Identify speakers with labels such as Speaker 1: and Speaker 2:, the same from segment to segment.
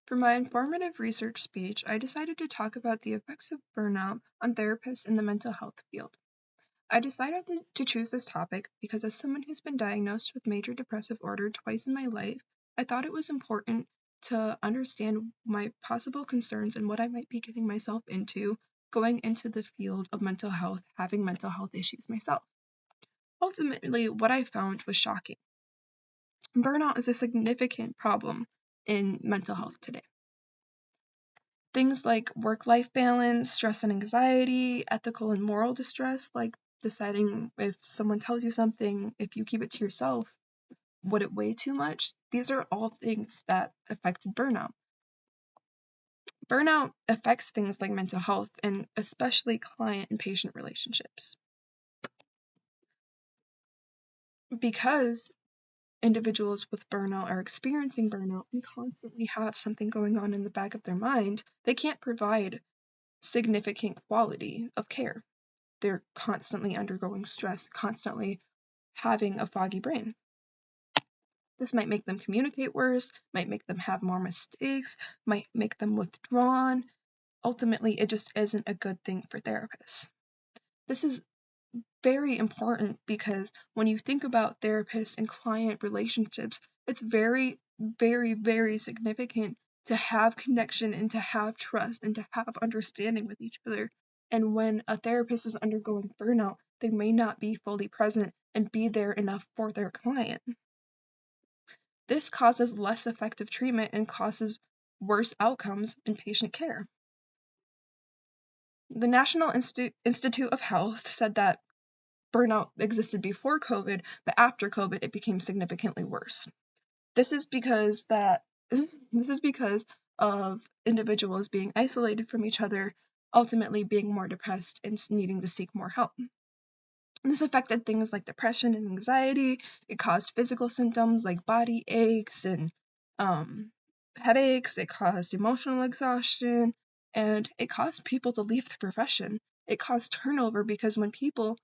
Speaker 1: For my informative research speech, I decided to talk about the effects of burnout on therapists in the mental health field. I decided to choose this topic because, as someone who's been diagnosed with major depressive disorder twice in my life, I thought it was important to understand my possible concerns and what I might be getting myself into going into the field of mental health, having mental health issues myself. Ultimately, what I found was shocking. Burnout is a significant problem in mental health today. Things like work-life balance, stress and anxiety, ethical and moral distress, like deciding if someone tells you something, if you keep it to yourself, would it weigh too much? These are all things that affect burnout. Burnout affects things like mental health and especially client and patient relationships. Because individuals with burnout are experiencing burnout and constantly have something going on in the back of their mind, they can't provide significant quality of care. They're constantly undergoing stress, constantly having a foggy brain. This might make them communicate worse, might make them have more mistakes, might make them withdrawn. Ultimately, it just isn't a good thing for therapists. This is very important because when you think about therapists and client relationships, it's very, very, very significant to have connection and to have trust and to have understanding with each other. And when a therapist is undergoing burnout, they may not be fully present and be there enough for their client. This causes less effective treatment and causes worse outcomes in patient care. The National Institute of Health said that burnout existed before COVID, but after COVID it became significantly worse. This is because of individuals being isolated from each other, ultimately being more depressed and needing to seek more help. This affected things like depression and anxiety. It caused physical symptoms like body aches and headaches. It caused emotional exhaustion, and it caused people to leave the profession. It caused turnover because when people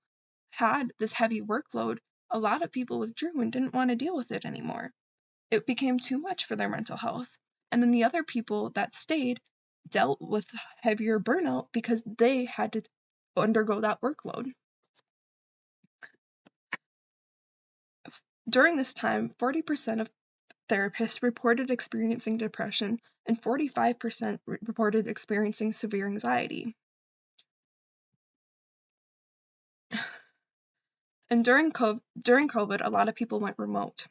Speaker 1: had this heavy workload, a lot of people withdrew and didn't want to deal with it anymore. It became too much for their mental health. And then the other people that stayed dealt with heavier burnout because they had to undergo that workload. During this time, 40% of therapists reported experiencing depression and 45% reported experiencing severe anxiety. And during COVID, a lot of people went remote.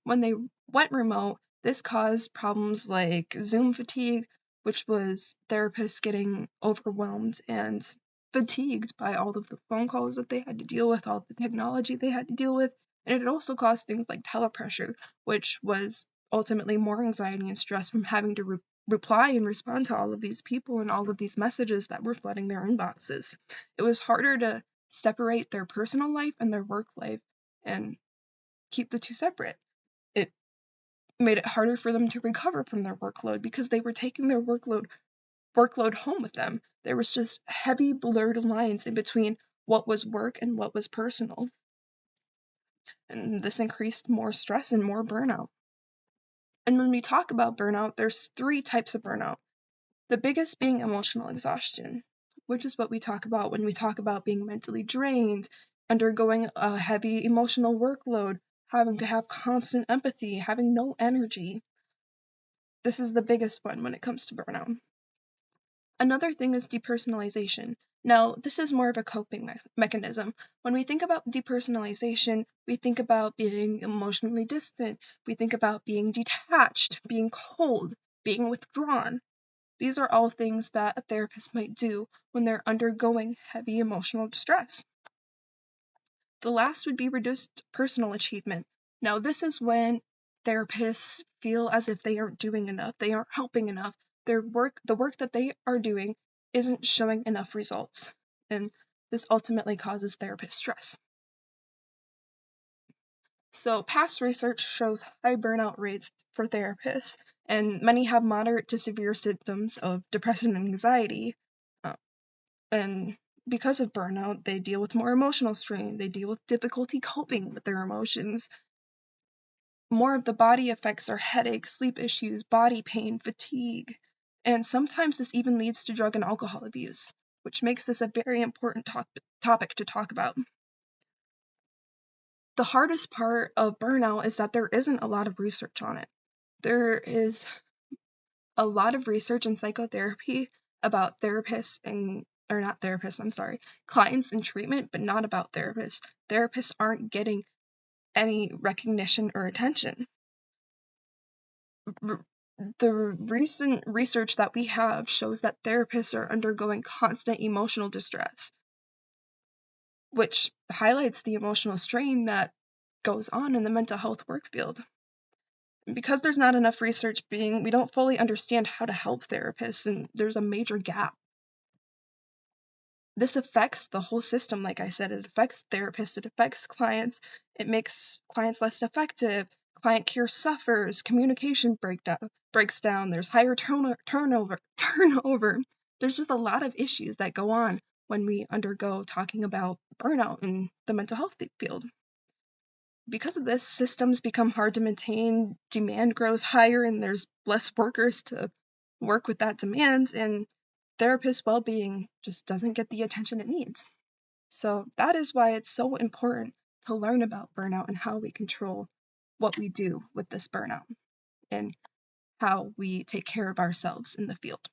Speaker 1: When they went remote, this caused problems like Zoom fatigue, which was therapists getting overwhelmed and fatigued by all of the phone calls that they had to deal with, all the technology they had to deal with. And it also caused things like telepressure, which was ultimately more anxiety and stress from having to reply and respond to all of these people and all of these messages that were flooding their inboxes. It was harder to separate their personal life and their work life and keep the two separate. It made it harder for them to recover from their workload because they were taking their workload home with them. There was just heavy blurred lines in between what was work and what was personal. And this increased more stress and more burnout. And when we talk about burnout, there's 3 types of burnout. The biggest being emotional exhaustion, which is what we talk about when we talk about being mentally drained, undergoing a heavy emotional workload, having to have constant empathy, having no energy. This is the biggest one when it comes to burnout. Another thing is depersonalization. Now, this is more of a coping mechanism. When we think about depersonalization, we think about being emotionally distant, we think about being detached, being cold, being withdrawn. These are all things that a therapist might do when they're undergoing heavy emotional distress. The last would be reduced personal achievement. Now, this is when therapists feel as if they aren't doing enough, they aren't helping enough. The work that they are doing isn't showing enough results, and this ultimately causes therapist stress. So, past research shows high burnout rates for therapists, and many have moderate to severe symptoms of depression and anxiety. And because of burnout, they deal with more emotional strain, they deal with difficulty coping with their emotions. More of the body effects are headaches, sleep issues, body pain, fatigue, and sometimes this even leads to drug and alcohol abuse, which makes this a very important topic to talk about. The hardest part of burnout is that there isn't a lot of research on it. There is a lot of research in psychotherapy about clients in treatment, but not about therapists. Therapists aren't getting any recognition or attention. The recent research that we have shows that therapists are undergoing constant emotional distress, which highlights the emotional strain that goes on in the mental health work field. Because there's not enough research we don't fully understand how to help therapists, and there's a major gap. This affects the whole system, like I said. It affects therapists, it affects clients, it makes clients less effective, client care suffers, communication breaks down, there's higher turnover. There's just a lot of issues that go on when we undergo talking about burnout in the mental health field. Because of this, systems become hard to maintain, demand grows higher, and there's less workers to work with that demand, and therapist well-being just doesn't get the attention it needs. So that is why it's so important to learn about burnout and how we control what we do with this burnout and how we take care of ourselves in the field.